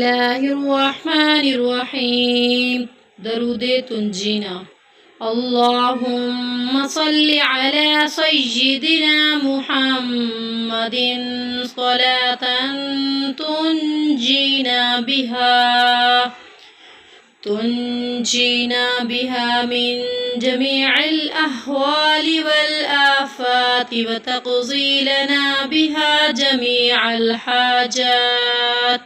الله الرحمن الرحيم. درود تنجينا. اللهم صل على سيدنا محمد صلاة تنجينا بها من جميع الأهوال والآفات، وتقضي لنا بها جميع الحاجات،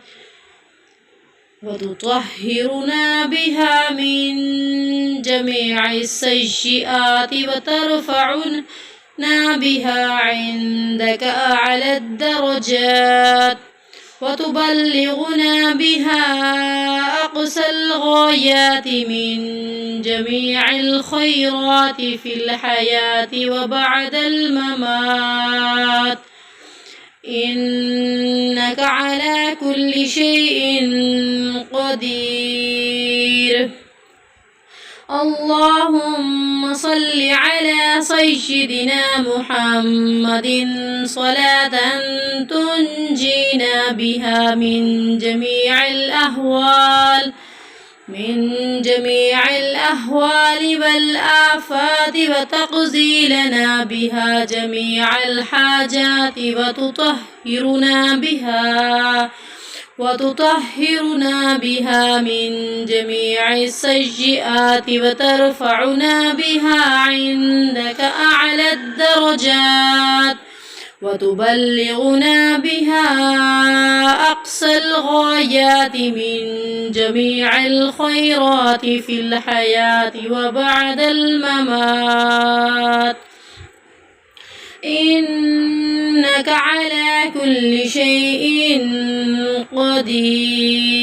وتطهرنا بها من جميع السيئات، وترفعنا بها عندك أعلى الدرجات، وتبلغنا بها أقصى الغايات من جميع الخيرات في الحياة وبعد الممات، إنك على كل شيء قدير. اللهم صل على سيدنا محمد صلاة تنجينا بها من جميع الأهوال والآفات، وتقضي لنا بها جميع الحاجات، وتطهرنا بها من جميع السيئات، وترفعنا بها عندك أعلى الدرجات، وتبلغنا بها أقصى الغايات من جميع الخيرات في الحياة وبعد الممات، إنك على كل شيء قدير.